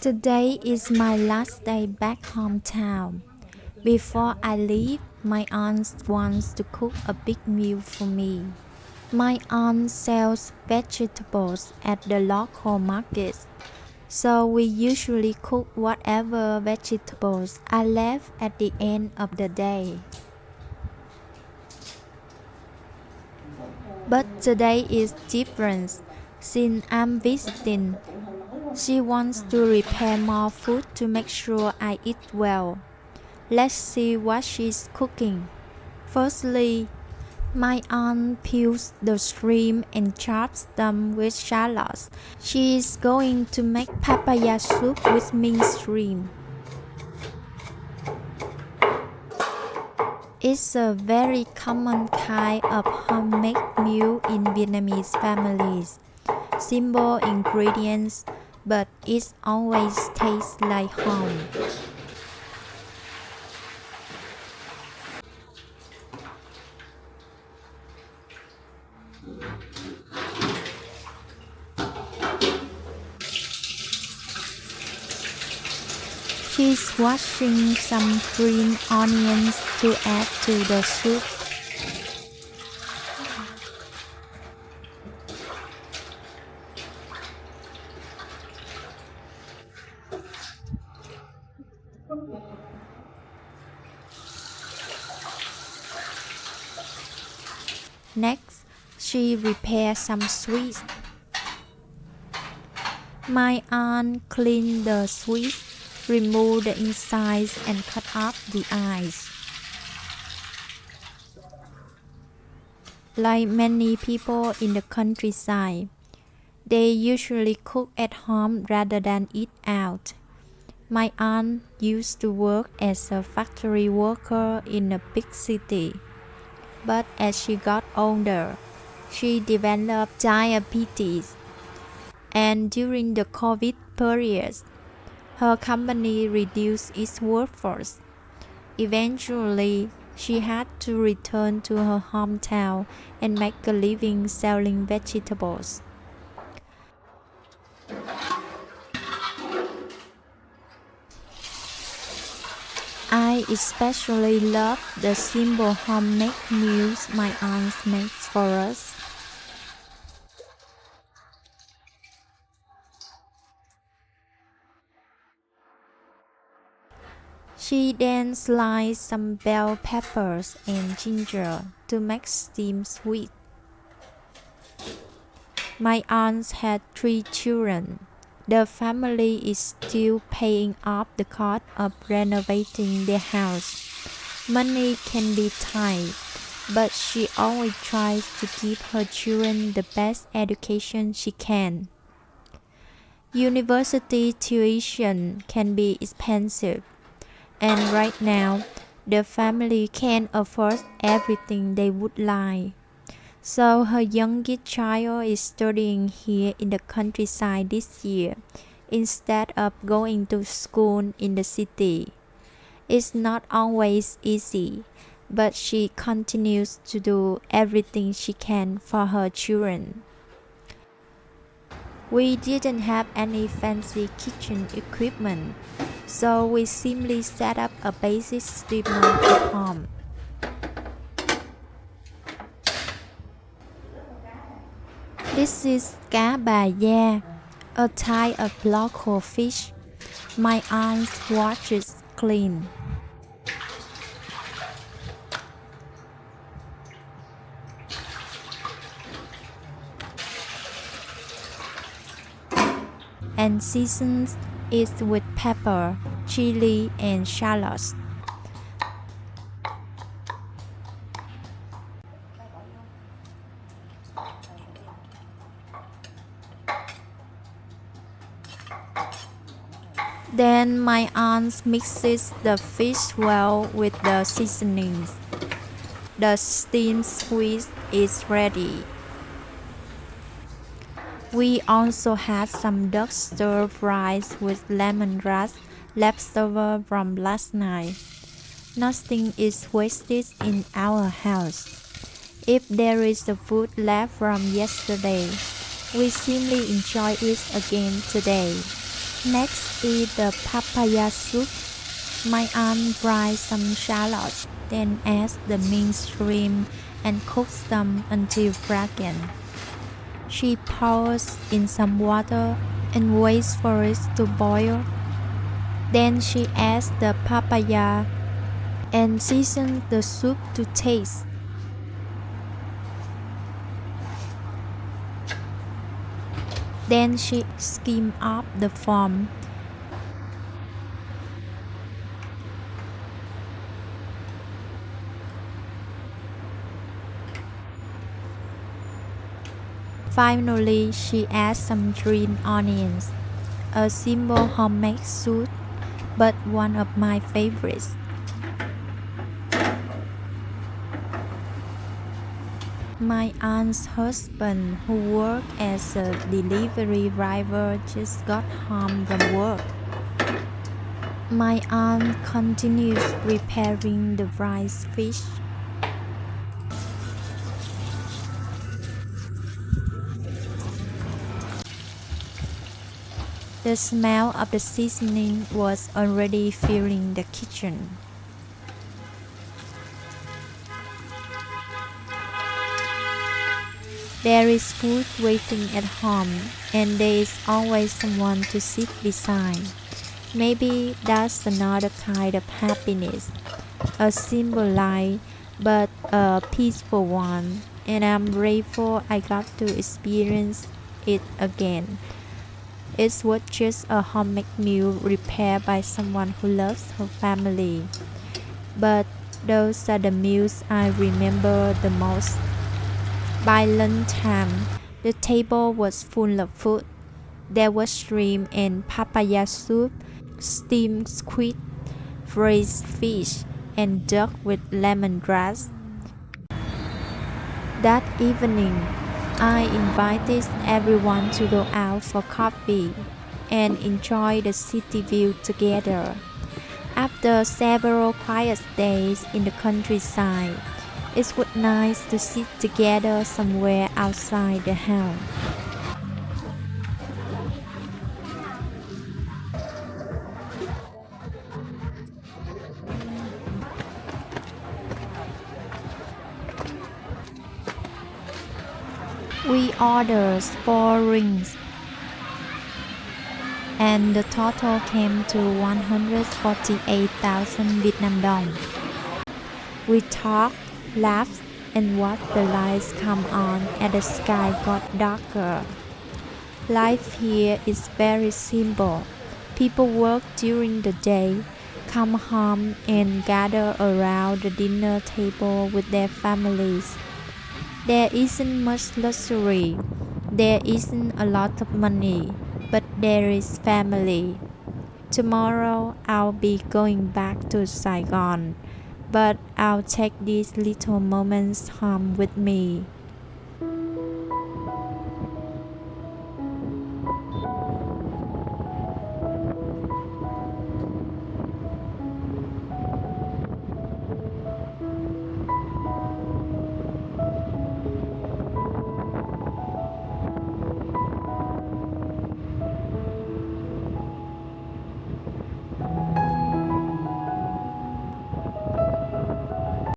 Today is my last day back hometown. Before I leave, my aunt wants to cook a big meal for me. My aunt sells vegetables at the local markets, so we usually cook whatever vegetables are left at the end of the day. But today is different since I'm visiting. She wants to prepare more food to make sure I eat well. Let's see what she's cooking. Firstly, my aunt peels the shrimp and chops them with shallots. She is going to make papaya soup with minced shrimp. It's a very common kind of homemade meal in Vietnamese families. Simple ingredients, but it always tastes like home. She's washing some green onions to add to the soup. Next, she prepares some sweets. My aunt cleans the sweets, remove the insides and cut off the eyes. Like many people in the countryside, they usually cook at home rather than eat out. My aunt used to work as a factory worker in a big city, but as she got older, she developed diabetes, and during the COVID period, her company reduced its workforce. Eventually, she had to return to her hometown and make a living selling vegetables. I especially love the simple homemade meals my aunt makes for us. She then sliced some bell peppers and ginger to make steamed sweet. My aunt had 3 children. The family is still paying off the cost of renovating their house. Money can be tight, but she always tries to give her children the best education she can. University tuition can be expensive, and right now, the family can't afford everything they would like. So her youngest child is studying here in the countryside this year instead of going to school in the city. It's not always easy, but she continues to do everything she can for her children. We didn't have any fancy kitchen equipment, so we simply set up a basic steamer at home. This is cá bà da, a type of local fish. My aunt washes clean. And seasons it with pepper, chili, and shallots. Then my aunt mixes the fish well with the seasonings. The steamed squid is ready. We also had some duck stir fries with lemongrass leftover from last night. Nothing is wasted in our house. If there is a food left from yesterday, we simply enjoy it again today. Next is the papaya soup. My aunt fries some shallots, then adds the minced shrimp and cooks them until fragrant. She pours in some water and waits for it to boil. Then she adds the papaya and seasons the soup to taste. Then she skims off the foam. Finally, she adds some green onions, a simple homemade soup, but one of my favorites. My aunt's husband, who worked as a delivery driver, just got home from work. My aunt continues preparing the rice fish. The smell of the seasoning was already filling the kitchen. There is food waiting at home, and there is always someone to sit beside. Maybe that's another kind of happiness, a simple life, but a peaceful one, and I'm grateful I got to experience it again. It's worth just a homemade meal prepared by someone who loves her family. But those are the meals I remember the most. By lunchtime, the table was full of food. There was shrimp and papaya soup, steamed squid, braised fish, and duck with lemongrass. That evening, I invited everyone to go out for coffee and enjoy the city view together. After several quiet days in the countryside, it was nice to sit together somewhere outside the house. We ordered 4 rings, and the total came to 148,000 Vietnam dong. We talked, laughed, and watched the lights come on as the sky got darker. Life here is very simple. People work during the day, come home, and gather around the dinner table with their families. There isn't much luxury. There isn't a lot of money, but there is family. Tomorrow I'll be going back to Saigon, but I'll take these little moments home with me.